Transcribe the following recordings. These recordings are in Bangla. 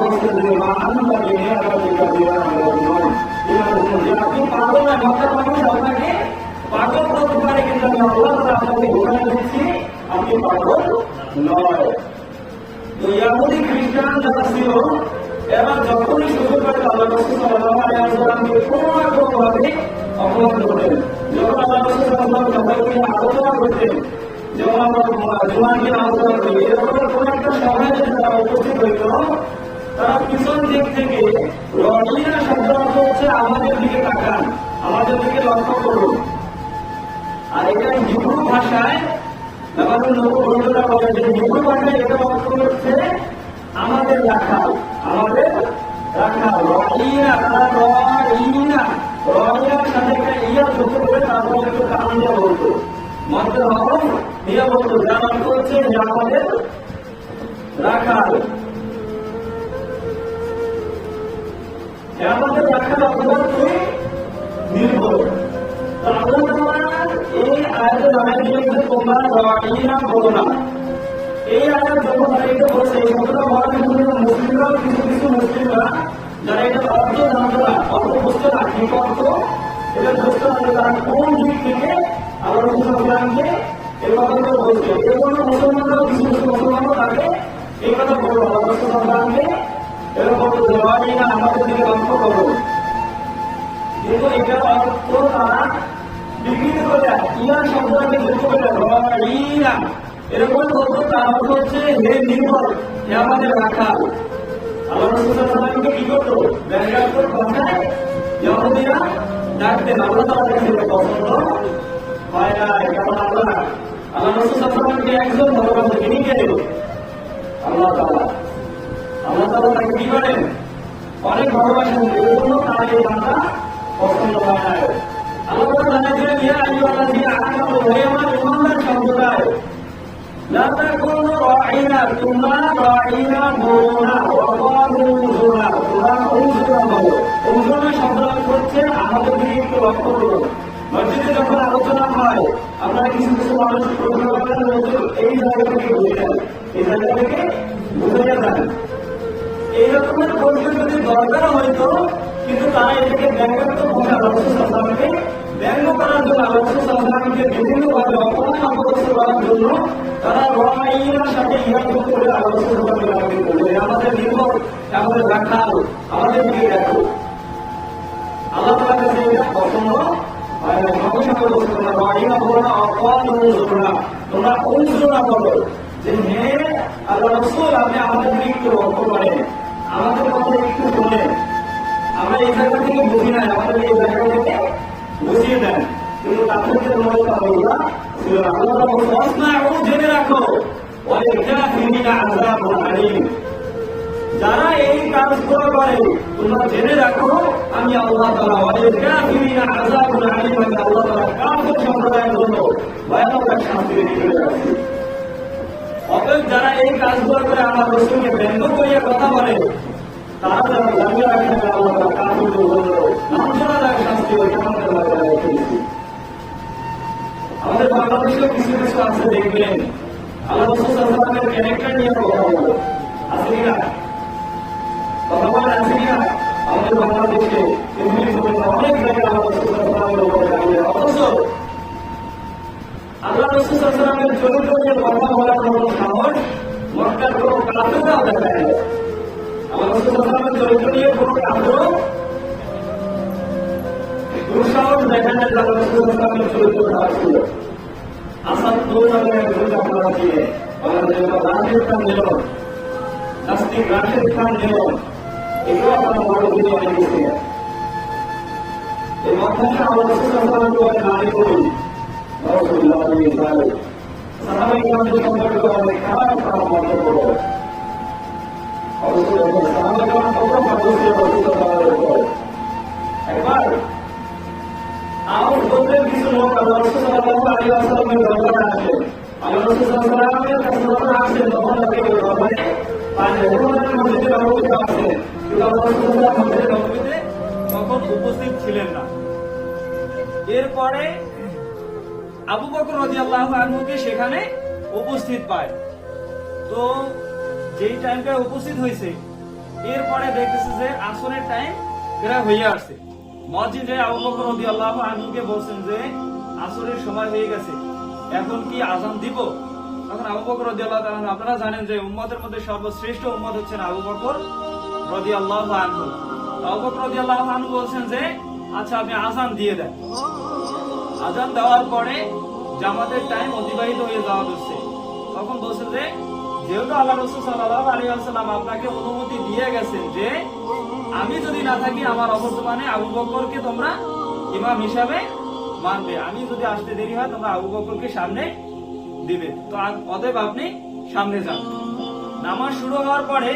বলছেন যে মা আল্লাহ বিনিয়া রাব্বিকা বিরাহমাতুন, যে আপনি পাগল না, মক্কার মানুষ আপনাকে পাগল বলতে পারে, কিন্তু আমি আল্লাহ তাআলা আপনাকে ঘোষণা দিচ্ছি আপনি পাগল নয়। তো ইয়াহুদি খ্রিস্টান যারা ছিল, এরা যখনই সুযোগ পেত আল্লাহ রাসূল সাল্লাল্লাহু আলাইহি ওয়াসাল্লামকে কোনো না কোনোভাবে অপমান করতেন। যখন আল্লাহ রাসূল সাল্লাল্লাহু আলাইহি ওয়াসাল্লাম আলোচনা করতেন, যেমন আমরা জুমাকে আলোচনা করি, এরকম কোন একটা সভায় যারা উপস্থিত হইত, তারা পিছন দিক থেকে রহিনা শব্দ অর্থ হচ্ছে আমাদের দিকে তাকান, আমাদের দিকে লক্ষ্য করুন। আর এটা হিব্রু ভাষায় আমাদের লোকরা বলে যে হিব্রু ভাষায় এটা অর্থ হচ্ছে আমাদের রাখাল, আমাদের রাখাল। রহিনা তারা রহিনা, রহিনার সাথে একটা ইয়া যুক্ত করে তারপর একটু কান দিয়ে বলতো, মধ্যে হরফ দিয়ে বলতো, যার অর্থ হচ্ছে যে আমাদের রাখাল। আমাদের রাখাল অথবা তুমি নির্ভর। তো আল্লাহ তাআলা এই আয়াতে জানাই দিলেন যে তোমরা রহিনা বলো না। এই আয়াত যখন এটা বলছে, এই কথাটা বলার জন্য মুসলিমরা, কিছু কিছু মুসলিমরা যারা এটা অর্থ জানতো না, অর্থ বুঝতে না, ঠিক অর্থ এটা বুঝতে না, তারা কোন দিক থেকে আল্লাহ রাসূল সাল্লাল্লাহু এই কথাগুলো বলছে। এই জন্য মুসলমানরাও, কিছু কিছু মুসলমানরা তাকে এই কথা বলল, আল্লাহ রাসূল সাল্লাল্লাহু এরকম রহিনা আমাদের দিকে লক্ষ্য করো। কিন্তু এটা অর্থ তারা বিকৃত করে ইয়া শব্দটাকে যুক্ত করে রহিনা এরকম বলতো, তার অর্থ হচ্ছে হে নির্ভর, হে আমাদের রাখাল। আল্লাহ রাসূল সাল্লাল্লাহু আলাইহি ওয়াসাল্লাম কি করতো? ব্যঙ্গাত্মক ভাষায় ইহুদিরা ডাকতেন, আল্লাহ তাআলা কাছে পছন্দ হয় না। কারণ আল্লাহ রাসূল সাল্লাল্লাহু আলাইহি ওয়াসাল্লামকে একজন ভালোবাসেন, তিনি কে? আল্লাহ তাআলা। আল্লাহ তাআলা তাকে কি করেন? অনেক ভালোবাসেন, এই জন্য তার এই বান্দা পছন্দ হয় না। আল্লাহ তাআলা জানাচ্ছেন, ইয়া আইয়ুহাল্লাযীনা আমানু, হে আমার ঈমানদার সম্প্রদায়, লা তাকুনু রাঈনা, তোমরা রাঈনা বলো না, ওয়াকালু উযুরনা, তোমরা উযুরনা বলো। উযুরনা শব্দ হচ্ছে আমাদের দিকে একটু লক্ষ্য করুন। মসজিদে যখন আলোচনা হয়, আপনারা কিছু কিছু মানুষ প্রশ্ন করেন, এই জায়গা থেকে বুঝে যান, এই জায়গা থেকে বুঝে যান। এই রকমের প্রশ্ন যদি দরকার হইতো, কিন্তু তারা এটাকে ব্যঙ্গাত্মক ভাষায় রাসূল সাল্লাল্লাহু আলাইহি ওয়াসাল্লামকে ব্যঙ্গ করার জন্য, রাসূল সাল্লাল্লাহু আলাইহি ওয়াসাল্লামকে বিভিন্নভাবে অপমান অপদস্থ করার জন্য তারা রহিনার সাথে ইয়া যুক্ত করে রাসূল সাল্লাল্লাহু আলাইহি ওয়াসাল্লামকে বলে, আমাদের নির্ভর, আমাদের রাখাল, আমাদের দিকে দেখো। আল্লাহ তাআলার কাছে এটা পছন্দ হয় না। রহিনা বলো না, ওয়াকালু উযুরনা, তোমরা উযুরনা বলো, যে হে আল্লাহ রাসূল, আপনি আমাদের দিকে একটু লক্ষ্য করেন, আমাদের কথা একটু শোনেন, আমরা এই জায়গা থেকে বুঝি না, আমাদের এই জায়গা থেকে বুঝিয়ে দেন। কিন্তু তাদের যে মনোভাব ছিল, আল্লাহ তাআলা জেনে রাখো, ওয়ালিল-কাফিরিনা আযাবুন আলীম, যারা এই কাজগুলো করে তোমরা জেনে রাখো আমি আল্লাহ তাআলা ওয়ালিল-কাফিরিনা আযাবুন আলীম, আমি আল্লাহ তাআলা কাফির সম্প্রদায়ের জন্য ভয়ানক শাস্তি রেখে রাখছি। অতএব যারা এই কাজগুলো করে আমার রাসূলকে ব্যঙ্গ করিয়া কথা বলে, তারা যারা জানিয়ে রাখেন আল্লাহ তাআলা কাফিরদের জন্য লাঞ্ছনাদায়ক শাস্তি ওই কিয়ামতের ময়দানে রেখে দিয়েছেন। আমাদের বাংলাদেশেও কিছু কিছু আছে, দেখবেন আল্লাহ রাসূল সাল্লাল্লাহু আলাইহি ওয়াসাল্লামের ক্যারেক্টার নিয়ে কথা বলে, আছে কিনা? কথা বলে আছে কিনা? আমাদের বাংলাদেশে অনেক জায়গায় আল্লাহ রাসূল সাল্লাল্লাহু আলাইহি ওয়াসাল্লামের, অথচ আল্লাহ রাসূল সাল্লাল্লাহু আলাইহি ওয়াসাল্লামের চরিত্র নিয়ে কথা বলার মতো সাহস মক্কার কোনো কাফেররাও দেখায় না। আল্লাহ রাসূল সাল্লাল্লাহু আলাইহি ওয়াসাল্লামের চরিত্র নিয়ে কোনো কাফের দুঃসাহস দেখায় না। আল্লাহ রাসূল সাল্লাল্লাহু আলাইহি ওয়াসাল্লামের চরিত্র খারাপ ছিল। আসাদ নামের একজন আপনারা ছিলেন, বাংলাদেশের রাশিদ খান নিলন, নাস্তিক রাশিদ খান নিলন, এগুলো আপনারা বড় দিনে অনেক গেছিলেন। এই মধ্যে আল্লাহ রাসূল সাল্লাল্লাহু আলাইহি ওয়াসাল্লাম নারী করি রাসূলুল্লাহ সাল্লাল্লাহু আলাইহি ওয়াসাল্লাম সাহাবায়ে-কেরামদের সম্পর্কে অনেক খারাপ খারাপ মন্তব্য করে। অবশ্যই সাহাবায়ে-কেরাম কত ভালোবাসে রাসূল সাল্লাল্লাহু আলাইহি ওয়াসাল্লাম। একবার আউস গোত্রের কিছু লোক আল্লাহ রাসূল সাল্লাল্লাহু আলাইহি ওয়াসাল্লামের দরবারে আসেন। আল্লাহ রাসূল সাল্লাল্লাহু আলাইহি ওয়াসাল্লামের কাছে যখন আসেন, তখন তাকে দরবারে পান। ওখানে মসজিদে নববীতে আসেন, কিন্তু আল্লাহ রাসূল সাল্লাল্লাহু আলাইহি ওয়াসাল্লাম মসজিদে নববীতে তখন উপস্থিত ছিলেন না। এরপরে আবু বকর রাদিয়াল্লাহু আনহুকে সেখানে উপস্থিত পায়। তো যেই টাইমটা উপস্থিত হয়েছে, এরপরে দেখতেছে যে আসরের টাইম প্রায় হয়ে আসছে। মসজিদে আবু বকর রাদিয়াল্লাহু আনহুকে বলছেন যে আসরের সময় হয়ে গেছে, এখন কি আযান দিব? তখন আবু বকর রাদিয়াল্লাহু তাআলা, আপনারা জানেন যে উম্মতের মধ্যে সর্বশ্রেষ্ঠ উম্মত হচ্ছেন আবু বকর রাদিয়াল্লাহু আনহু। আবু বকর রাদিয়াল্লাহু আনহু বলছেন যে আচ্ছা আপনি আযান দিয়ে দেন। আযান দেওয়ার পরে জামাতের টাইম অতিবাহিত হয়ে যাওয়া হচ্ছে। তখন বলছেন যে যেহেতু আল্লাহ রাসূল সাল্লাল্লাহু আলাইহি ওয়াসাল্লাম আপনাকে অনুমতি দিয়ে গেছেন যে আমি যদি না থাকি আমার অবর্তমানে আবু বকরকে তোমরা ইমাম হিসাবে মানবে, আমি যদি আসতে দেরি হয় তোমরা আবু বকরকে সামনে দিবে, তো অতএব আপনি সামনে যান। নামাজ শুরু হওয়ার পরে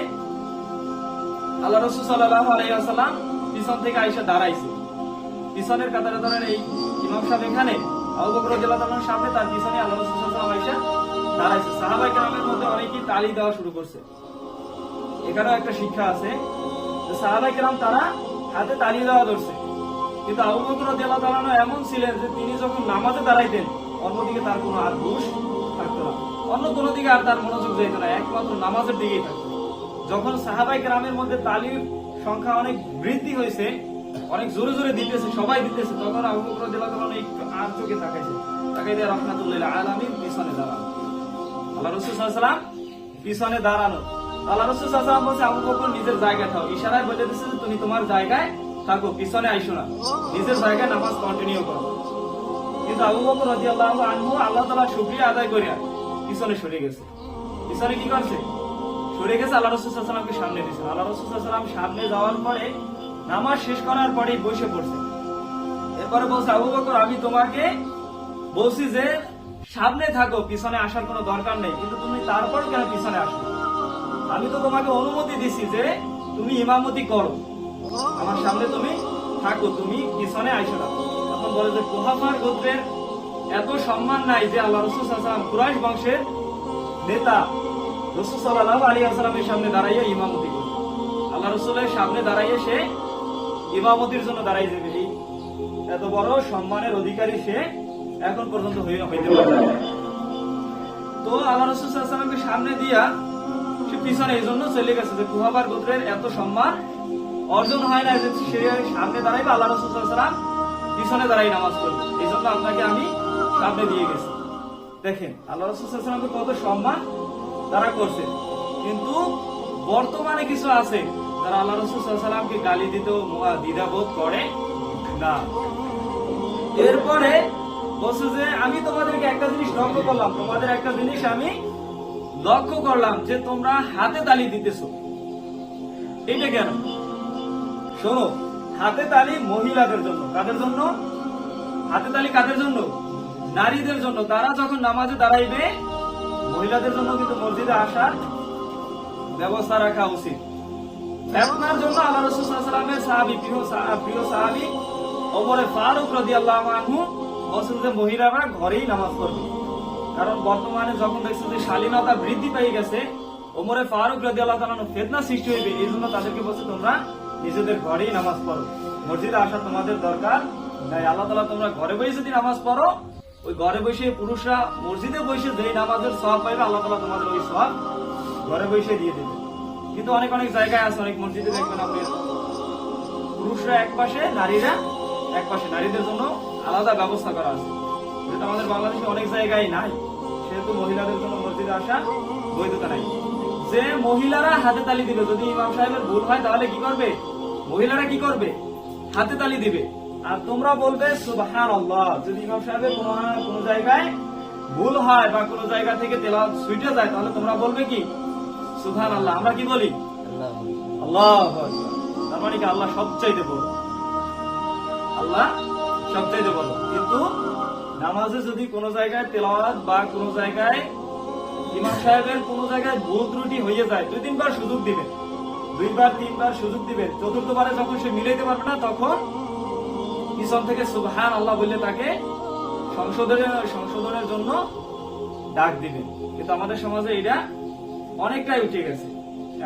আল্লাহ রাসূল সাল্লাল্লাহু আলাইহি ওয়াসাল্লাম পিছন থেকে আয়েশা দাঁড়াইছে। পিছনের কাতারে ধরেন এই ইমাম সাহেব এখানে, আবু বকর রাদিয়াল্লাহু তাআলার সামনে, তার পিছনে আল্লাহ রাসূল সাল্লাল্লাহু আলাইহি ওয়াসাল্লাম আয়েশা দাঁড়াইছে। সাহাবায়ে কেরামের মধ্যে অনেকেই তালি দেওয়া শুরু করছে। এখানেও একটা শিক্ষা আছে যে সাহাবায়ে কেরাম তারা হাতে তালি দেওয়া ধরছে, কিন্তু আবু বকর রাদিয়াল্লাহু তাআলা এমন ছিলেন যে তিনি যখন নামাজে দাঁড়াইতেন অন্যদিকে তার কোনো আর হুঁশ থাকতো না, অন্য কোনো দিকে আর তার মনোযোগ যেত না, একমাত্র নামাজের দিকেই থাকতো। যখন সাহাবায়ে কেরামের মধ্যে তালির সংখ্যা অনেক বৃদ্ধি হয়েছে, অনেক জোরে জোরে দিতেছে, সবাই দিতেছে, তখন আবু বকর রাদিয়াল্লাহু তাআলা একটু আর চোখে তাকাইছে, তাকাই দিয়ে রাহমাতুল্লাহ আলামিন পিছনে দাঁড়ানো, আল্লাহ রাসূল সাল্লাল্লাহু আলাইহি ওয়াসাল্লাম পিছনে দাঁড়ানো। আল্লাহ রাসূল সাল্লাল্লাহু আলাইহি ওয়াসাল্লাম বলছে আবু বকর নিজের জায়গায় থাকো, ইশারায় বলে দিয়েছে যে তুমি তোমার জায়গায় থাকো, পিছনে আইসো না, নিজের জায়গায় নামাজ কন্টিনিউ করো। কিন্তু আবু বকর রাদিয়াল্লাহু আনহু আল্লাহ তাআলার শুকরিয়া আদায় করিয়া পিছনে সরে গেছে। পিছনে কি করছে? সরে গেছে, আল্লাহ রাসূল সাল্লাল্লাহু আলাইহি ওয়াসাল্লামকে সামনে দিয়েছে। আল্লাহ রাসূল সাল্লাল্লাহু আলাইহি ওয়াসাল্লাম সামনে যাওয়ার পরে নামাজ শেষ করার পরে বসে পড়ছে। এরপরে বলছে আবু বকর আমি তোমাকে বলছি যে সামনে থাকো, পিছনে আসার কোনো দরকার নেই, কিন্তু তুমি তারপর কেন পিছনে আসো? আমি তো তোমাকে অনুমতি দিছি যে তুমি ইমামতি করো, আমার সামনে তুমি থাকো, তুমি পিছনে আইসো না। তখন বলে যে কুহাফার গোত্রের এত সম্মান নাই যে আল্লাহ রাসূল সাল্লাল্লাহু আলাইহি ওয়াসাল্লাম কুরাইশ বংশের নেতা রাসূল সাল্লাল্লাহু আলাইহি ওয়াসাল্লামের সামনে দাঁড়াইয়া ইমামতি করবে, আল্লাহ রাসূলের সামনে দাঁড়াইয়া সে ইমামতির জন্য দাঁড়াই যাবে। এই এত বড় সম্মানের অধিকারী সে এখন পর্যন্ত হইতে পারে। তো আল্লাহ রাসূল সাল্লাল্লাহু আলাইহি ওয়াসাল্লামকে সামনে দিয়া সে পিছনে এই জন্য চলে গেছে যে কুহাফার গোত্রের এত সম্মান অর্জন হয় না যে সে সামনে দাঁড়াইবে, আল্লাহ রাসূল সাল্লাল্লাহু আলাইহি ওয়াসাল্লাম পিছনে দাঁড়াই নামাজ পড়বে, এই জন্য আপনাকে আমি সামনে দিয়ে গেছি। দেখেন আল্লাহ রাসূল সাল্লাল্লাহু আলাইহি ওয়াসাল্লামকে কত সম্মান তারা করছে। কিন্তু বর্তমানে কিছু আছে যারা আল্লাহ রাসূল সাল্লাল্লাহু আলাইহি ওয়াসাল্লামকে গালি দিতেও দ্বিধাবোধ করে না। এরপরে বলছে যে আমি তোমাদেরকে একটা জিনিস লক্ষ্য করলাম, তোমাদের একটা জিনিস আমি লক্ষ্য করলাম যে তোমরা হাতে তালি দিতেছো, এটা কেন? শোনো, হাতে তালি মহিলাদের জন্য। কাদের জন্য হাতে তালি? কাদের জন্য? নারীদের জন্য। তারা যখন নামাজে দাঁড়াইবে, মহিলাদের জন্য কিন্তু মসজিদে আসার ব্যবস্থা রাখা উচিত। আপনার জন্য আল্লাহ রাসূল সাল্লাল্লাহু আলাইহি ওয়াসাল্লামের সাহাবী, প্রিয় সাহাবী ওমর ফারুক রাদিয়াল্লাহু আনহু বলেন যে মহিলারা ঘরেই নামাজ পড়বে, কারণ বর্তমানে যখন দেখছে যে শালীনতা বৃদ্ধি পেয়ে গেছে, ওমর ফারুক রাদিয়াল্লাহু তাআলা ফিতনা সৃষ্টি হইবে, এই জন্য তাদেরকে বলছে তোমরা নিজেদের ঘরেই নামাজ পড়ো, মসজিদে আসা তোমাদের দরকার নাই। আল্লাহ তাআলা তোমরা ঘরে বসে যদি নামাজ পড়ো, ওই ঘরে বসে পুরুষরা মসজিদে বসে যেই নামাজের সওয়াব পাইবে, আল্লাহ তাআলা তোমাদের ওই সওয়াব ঘরে বসে দিয়ে দেবে। কিন্তু অনেক অনেক জায়গায় আছে, অনেক মসজিদে দেখবেন আপনি পুরুষরা এক পাশে, নারীরা এক পাশে, নারীদের জন্য আলাদা ব্যবস্থা করা আছে, যেটা আমাদের বাংলাদেশে অনেক জায়গায় নাই। সেহেতু মহিলাদের জন্য মসজিদে আসা বৈধতা নাই। যে মহিলারা হাতে তালি দিবে, যদি ইমাম সাহেবের ভুল হয় তাহলে কি করবে? মহিলারা কি করবে? হাতে তালি দিবে, আর তোমরা বলবে সুবহানাল্লাহ। যদি ইমাম সাহেবের কোনো জায়গায় ভুল হয় বা কোনো জায়গা থেকে তেলাওয়াত ছুটে যায়, তাহলে তোমরা বলবে কি? সুবহানাল্লাহ। আমরা কি বলি? আল্লাহু আকবার। তার মানে কি আল্লাহ সবচাইতে বড়, আল্লাহ সবচাইতে বড়। কিন্তু নামাজে যদি কোনো জায়গায় তেলাওয়াত বা কোনো জায়গায় ইমাম সাহেবের কোনো জায়গায় ভুল ত্রুটি হয়ে যায়, 2-3 বার সুযোগ দিবেন, 2-3 সুযোগ দিবেন। চতুর্থবারে যখন সে মিলাইতে পারবে না, তখন পিছন থেকে সুবহানাল্লাহ বললে তাকে সংশোধনের জন্য ডাক দিবেন। কিন্তু আমাদের সমাজে এটা অনেকটাই উঠে গেছে।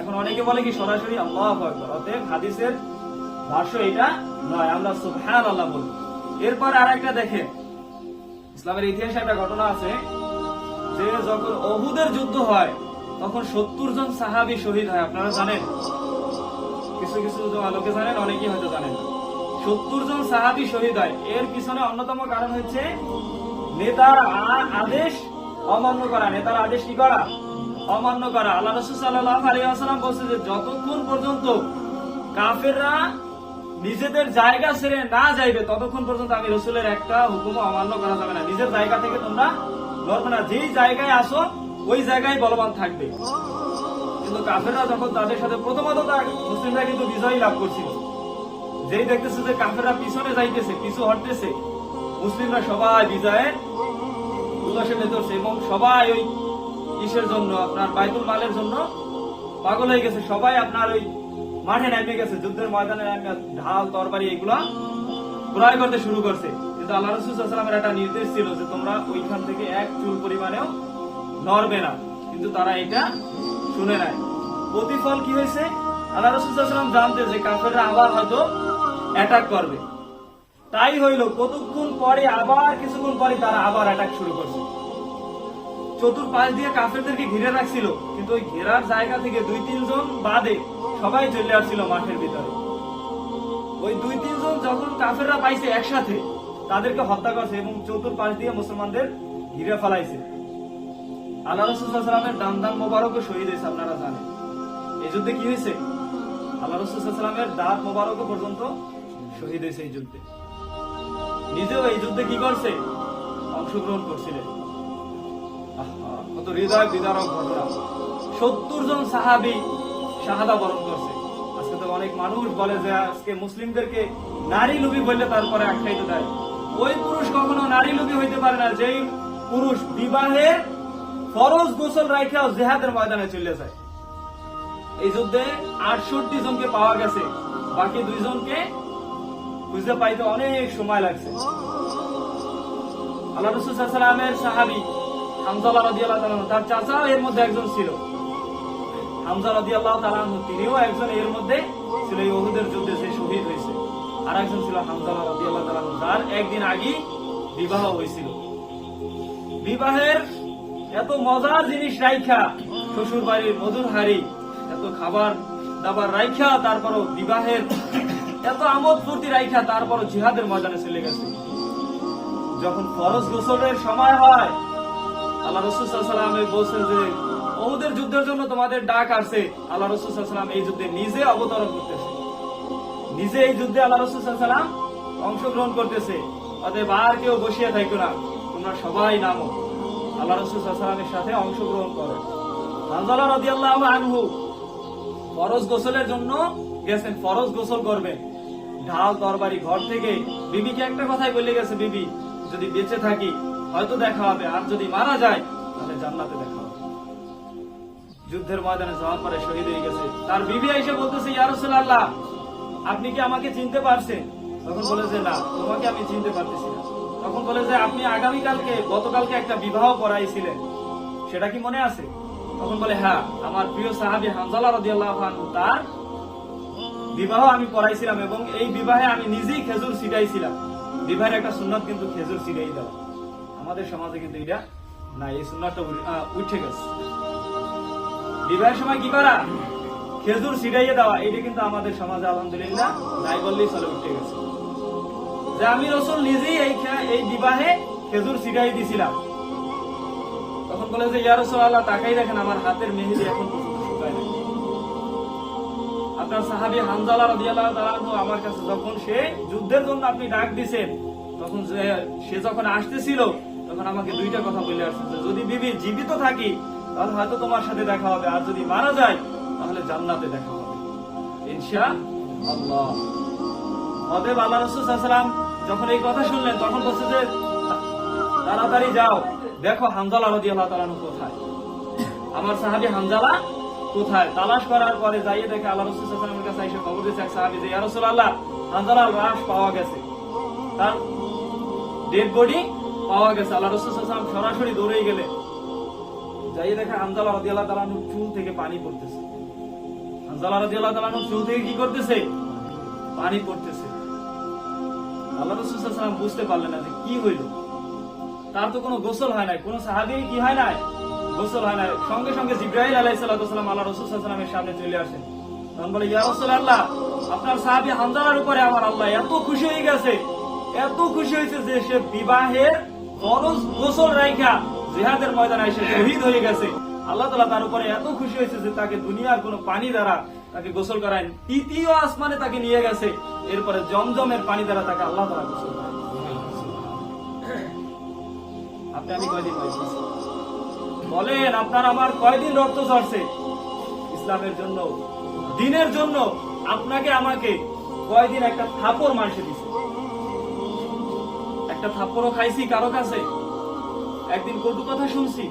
এখন অনেকে বলে কি সরাসরি আল্লাহু আকবার, অতএব হাদিসের ভাষ্য এটা নয়, আমরা সুবহানাল্লাহ বলি। এরপর আরেকটা দেখেন, ইসলামের ইতিহাসে একটা ঘটনা আছে যে যখন উহুদের যুদ্ধ হয় তখন 70 জন সাহাবী শহীদ হয়। আপনারা জানেন কিছু কিছু লোকে জানেন, অনেকেই হয়তো জানেন। 70 জন সাহাবী শহীদ হয়। এর পিছনে অন্যতম কারণ হচ্ছে নেতার আদেশ অমান্য করা। নেতার আদেশ কি করা? অমান্য করা। আল্লাহ রাসূল সাল্লাল্লাহু আলাইহি ওয়াসাল্লাম বলেছে যে যতক্ষণ পর্যন্ত কাফেররা নিজেদের জায়গা ছেড়ে না যাইবে ততক্ষণ পর্যন্ত আমি রাসূলের একটা হুকুম অমান্য করা যাবে না। নিজের জায়গা থেকে তোমরা লড়বে না, যেই জায়গায় আসো ওই জায়গায় বলবান থাকবে। কিন্তু কাফেররা যখন তাদের সাথে প্রথমত মুসলিমরা কিন্তু বিজয় লাভ করছিল, যেই দেখতেছে যে কাফেররা পিছনে যাইতেছে, পিছু হটতেছে, মুসলিমরা সবাই বিজয়ের উল্লাসে মেতেছে এবং সবাই ওই কিসের জন্য, আপনার বাইতুল মালের জন্য পাগল হয়ে গেছে। সবাই আপনার ওই মাঠে নেমে গেছে, যুদ্ধের ময়দানে ঢাল তরবারি এগুলা ক্রয় করতে শুরু করছে। কিন্তু আল্লাহ রাসূল সাল্লাল্লাহু আলাইহি ওয়াসাল্লামের একটা নির্দেশ ছিল যে তোমরা ওইখান থেকে এক চুল পরিমাণেও নড়বে না। কিন্তু তারা এটা শুনে নাই। প্রতিফল কি হয়েছে? আল্লাহ রাসূল সাল্লাল্লাহু আলাইহি ওয়াসাল্লাম জানতে যে কাফেররা আবার হয়তো অ্যাটাক করবে। তাই হইল, কতক্ষণ পরে আবার কিছুক্ষণ পরে তারা আবার অ্যাটাক শুরু করছে। চতুর্পাশ দিয়ে কাফেরদেরকে ঘিরে রাখছিল, কিন্তু ওই ঘেরার জায়গা থেকে 2-3 জন বাদে সবাই চলে আসছিল মাঠের ভিতরে। ওই 2-3 জন যখন কাফেররা পাইছে একসাথে, তাদেরকে হত্যা করছে এবং চতুর্পাশ দিয়ে মুসলমানদের ঘিরে ফেলাইছে। আল্লাহ রাসূল সাল্লাল্লাহু আলাইহি ওয়াসাল্লামের দান মোবারকও শহীদ হয়েছে, আপনারা জানেন। এই যুদ্ধে কি হয়েছে? আল্লাহ রাসূল সাল্লাল্লাহু আলাইহি ওয়াসাল্লামের দাঁত মোবারকও পর্যন্ত শহীদ হয়েছে এই যুদ্ধে। নিজেও এই যুদ্ধে কি করছে? অংশগ্রহণ করছিলেন। কত হৃদয় বিদারক ঘটনা। 70 জন সাহাবী শাহাদা বরণ করছে। আজকে তো অনেক মানুষ বলে যে আজকে মুসলিমদেরকে নারী লোভী বললে তারপরে আখ্যায়িত দেয়। ওই পুরুষ কখনো নারী লোভী হইতে পারে না যেই পুরুষ বিবাহের ফরজ গোসল রাখাও জিহাদের ময়দানে চলে যায়। এই যুদ্ধে 68 জনকে পাওয়া গেছে, বাকি 2 জনকে খুঁজে পাইতে অনেক সময় লাগছে। আল্লাহ রাসূল সাল্লাল্লাহু আলাইহি ওয়াসাল্লামের সাহাবী হামজা রাদিয়াল্লাহু তাআলা, তার চাচাও এর মধ্যে একজন ছিল। হামজা রাদিয়াল্লাহু তাআলা তিনিও একজন এর মধ্যে ছিল, এই উহুদের যুদ্ধে সে শহীদ হয়েছে। আর একজন ছিল হামজা রাদিয়াল্লাহু তাআলা, যার একদিন আগে বিবাহ হয়েছিল। বিবাহের এত মজার জিনিস রাইখা, শ্বশুর বাড়ির মধুর হাড়ি, এত খাবার দাবার রাইখা, তারপরও বিবাহের এত আমোদ ফুর্তি রাইখা, তারপরও জিহাদের ময়দানে চলে গেছে। যখন ফরজ গোসলের সময় হয়, আল্লাহ রাসূল সাল্লাল্লাহু আলাইহি ওয়াসাল্লাম বলছেন যে উহুদের যুদ্ধের জন্য তোমাদের ডাক আসছে। আল্লাহ রাসূল সাল্লাল্লাহু আলাইহি ওয়াসাল্লাম এই যুদ্ধে নিজে অবতরণ করতেছে, নিজে এই যুদ্ধে আল্লাহ রাসূল সাল্লাল্লাহু আলাইহি ওয়াসাল্লাম অংশগ্রহণ করতেছে। অতএব আর কেউ বসিয়ে থাকো না, তোমরা সবাই নামো, আল্লাহ রাসূল সাল্লাল্লাহু আলাইহি ওয়াসাল্লামের সাথে অংশগ্রহণ করো। হানজালা রাদিয়াল্লাহু আনহু ফরজ গোসলের জন্য গেছেন, ফরজ গোসল করবেন। ঢাল তরবারি ঘর থেকে বিবিকে একটা কথাই বলে গেছে, বিবি যদি বেঁচে থাকি হয়তো দেখা হবে, আর যদি মারা যায় তাহলে জান্নাতে দেখা হবে। যুদ্ধের ময়দানে যাওয়ার পরে শহীদ হয়ে গেছে। তার বিবি এসে বলতেছে, ইয়া রাসূলুল্লাহ, আপনি কি আমাকে চিনতে পারছেন? তখন বলে যে না, তোমাকে আমি চিনতে পারতেছি না। তখন বলে যে আপনি গতকালকে একটা বিবাহ করাইছিলেন, সেটা কি মনে আছে? তখন বলে হ্যাঁ, আমার প্রিয় সাহাবী হানজালা রাদিয়াল্লাহু আনহু, তার বিবাহ আমি করাইছিলাম এবং এই বিবাহে আমি নিজেই খেজুর ছিটাইছিলাম। বিবাহের একটা সুন্নাত কিন্তু খেজুর ছিটাই দেওয়া। আমাদের সমাজে কিন্তু এটা না, এই সুন্নাতটা উঠে গেছে। বিবাহের সময় কি করা? খেজুর ছিটাইয়ে দেওয়া, এটা কিন্তু আমাদের সমাজে আলহামদুলিল্লাহ নাই বললেই চলে, উঠে গেছে। যে আমি রাসূল নিজেই এই বিবাহে খেজুর ছিটাই দিছিলাম। তখন বলে যে ইয়া রাসূলুল্লাহ, তাকাই দেখেন আমার হাতের মেহেদি এখন পর্যন্ত শুকায় নাই। আপনার সাহাবী হানজালা রাদিয়াল্লাহু তাআলা আমার কাছে যখন সে যুদ্ধের জন্য আপনি ডাক দিবেন, তখন সে যখন আসতেছিল তখন আমাকে 2টা কথা বলে আসছে যে যদি বিবি জীবিত থাকি তাহলে হয়তো তোমার সাথে দেখা হবে, আর যদি মারা যায় তাহলে জান্নাতে দেখা হবে ইনশাআল্লাহ। অতএব আল্লাহ রাসূল সাল্লাল্লাহু আলাইহি ওয়াসাল্লাম যখন এই কথা শুনলেন তখন বলছে যে তাড়াতাড়ি যাও, দেখো হানজালা রাদিয়াল্লাহু তাআলা কোথায়, আমার সাহাবী হানজালা কোথায়। তালাশ করার পরে যাইয়ে দেখে আল্লাহ রাসূল সাল্লাল্লাহু আলাইহি ওয়াসাল্লামের কাছে এসে খবর দিয়েছে এক সাহাবী যে ইয়া রাসূলুল্লাহ, হানজালার লাশ পাওয়া গেছে, তার ডেড বডি পাওয়া গেছে। আল্লাহ রাসূল সাল্লাল্লাহু আলাইহি ওয়াসাল্লাম সরাসরি দৌড়ে গেলেন, যাইয়ে দেখে হানজালা রাদিয়াল্লাহু তাআলা চুল থেকে পানি পড়তেছে। হানজালা রাদিয়াল্লাহু তাআলা চুল থেকে কি করতেছে? পানি পড়তেছে। আল্লাহ রাসূল সাল্লাল্লাহু আলাইহি ওয়াসাল্লাম বুঝতে পারলেন না যে কি হইল। তার তো কোনো গোসল হয় নাই, কোনো সাহাবী কি হয় নাই, গোসল হয় নাই। সঙ্গে সঙ্গে জিবরাইল আলাইহিস সালাম আল্লাহ রাসূল সাল্লাল্লাহু আলাইহি ওয়াসাল্লামের সামনে চলে আসেন। তখন বলে, ইয়া রাসূলুল্লাহ, আপনার সাহাবী হামজালার উপরে আমার আল্লাহ এত খুশি হয়ে গেছে, এত খুশি হয়েছে যে সে বিবাহের ফরজ গোসল রাইখা জিহাদের ময়দানে এসে শহীদ হয়ে গেছে। আল্লাহ তাআলা তার উপরে এত খুশি হয়েছে যে তাকে দুনিয়ার কোনো পানি দ্বারা তাকে গোসল করায় তৃতীয় আসমানে তাকে নিয়ে গেছে, এরপরে জমজমের পানি দ্বারা তাকে আল্লাহ তাআলা গোসল করায়। আপনি আমি কয়দিন পাইছি বলেন? আপনার আমার কয়দিন রক্ত ঝরছে ইসলামের জন্য, দিনের জন্য? আপনাকে আমাকে কয়দিন একটা থাপড় মানুষে দিছে? একটা থাপ্পড়ও খাইছি কারো কাছে? একদিন কটু কথা শুনছি?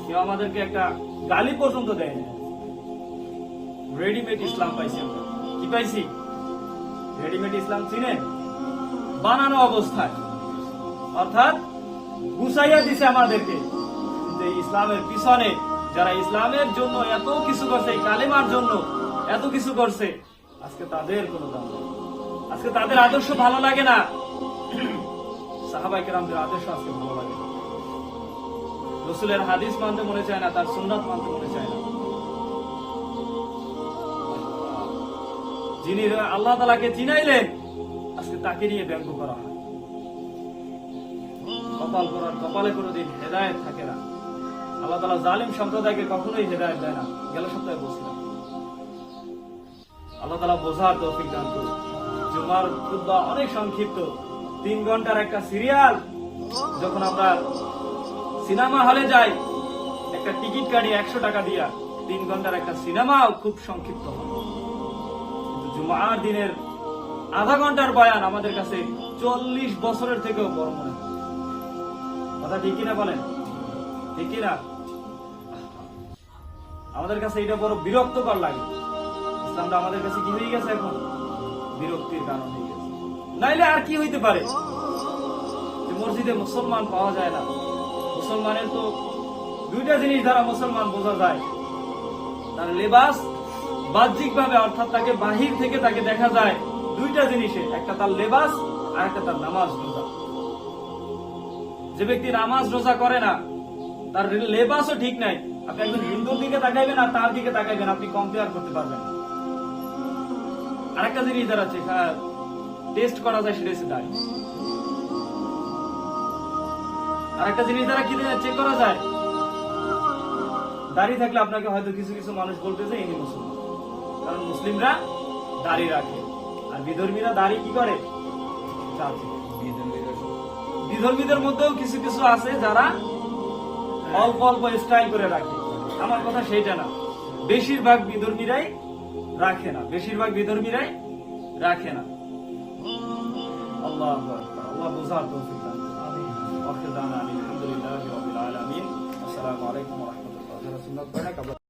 কেউ আমাদেরকে একটা গালি পর্যন্ত দেয় না। রেডিমেড ইসলাম পাইছি আমরা। কি পাইছি? রেডিমেড ইসলাম চিনেন? বানানো অবস্থায়, অর্থাৎ গুছাইয়া দিছে আমাদেরকে। কিন্তু এই ইসলামের পিছনে যারা ইসলামের জন্য এত কিছু করছে, এই কালেমার জন্য এত কিছু করছে, আজকে তাদের কোনো দাম নেই। আজকে তাদের আদর্শ ভালো লাগে না। সাহাবায়ে কেরামদের আদর্শ আজকে ভালো লাগে না। রাসূলের হাদিস মানতে মনে চায় না, তার সুন্নাত মানতে মনে চায় না। যিনি আল্লাহ তাআলাকে চিনাইলেন, আজকে তাকে নিয়ে ব্যঙ্গ করা হয়। কপালে কোনোদিন হেদায়েত থাকে না। আল্লাহ তাআলা জালিম সম্প্রদায়কে কখনোই হেদায়েত দেয় না। গেল সপ্তাহে বলছিলাম। আল্লাহ তাআলা বোঝার তৌফিক দান করুন। জুমার খুতবা অনেক সংক্ষিপ্ত, 3 ঘন্টার একটা সিরিয়াল। যখন আমরা সিনেমা হলে যাই, একটা টিকিট কাটি 100 টাকা দিয়া, 3 ঘন্টার একটা সিনেমাও খুব সংক্ষিপ্ত হয়। কিন্তু জুমার দিনের আধা ঘন্টার বয়ান আমাদের কাছে 40 বছরের থেকেও বড় মনে হয়। কথা ঠিক কিনা বলেন? ঠিক কিনা? আমাদের কাছে এটা বড় বিরক্তকর লাগে। ইসলামটা আমাদের কাছে কি হয়ে গেছে এখন? বিরক্তির কারণ হয়ে গেছে। নাইলে আর কি হইতে পারে? যে মসজিদে মুসলমান পাওয়া যায় না। মুসলমানের তো 2টা জিনিস দ্বারা মুসলমান বোঝা যায়। তার লেবাস, বাহ্যিক ভাবে, অর্থাৎ তাকে বাহির থেকে তাকে দেখা যায় 2টা জিনিসে, একটা তার লেবাস আর একটা তার নামাজ রোজা। যে ব্যক্তি নামাজ রোজা করে না, তার লেবাসও ঠিক নাই। আপনি একজন হিন্দুর দিকে তাকাইবেন আর তার দিকে তাকাইবেন, আপনি কম্পেয়ার করতে পারবেন না। আরেকটা জিনিস যারা টেস্ট করা যায় সেটা হচ্ছে দাড়ি। আরেকটা জিনিস দ্বারা কি চেক করা যায়? দাড়ি থাকলে আপনাকে হয়তো কিছু কিছু মানুষ বলতেছে ইনি মুসলমান, কারণ মুসলিমরা দাড়ি রাখে, আর বিধর্মীরা দাড়ি কি করে? চাচে। বিধর্মীদের মধ্যেও কিছু কিছু আছে যারা অল্প অল্প স্টাইল করে রাখে। আমার কথা সেইটা না, বেশিরভাগ বিধর্মীরাই রাখে না, বেশিরভাগ বিধর্মীরাই রাখে না। আল্লাহু আকবার। আল্লাহ বুঝার তৌফিক দান করুন। আমিন। ওয়া আখিরু দাওয়ানা আলহামদুলিল্লাহি রাব্বিল আলামিন। আসসালামু আলাইকুম ওয়া রাহমাতুল্লাহি ওয়া বারাকাতুহু।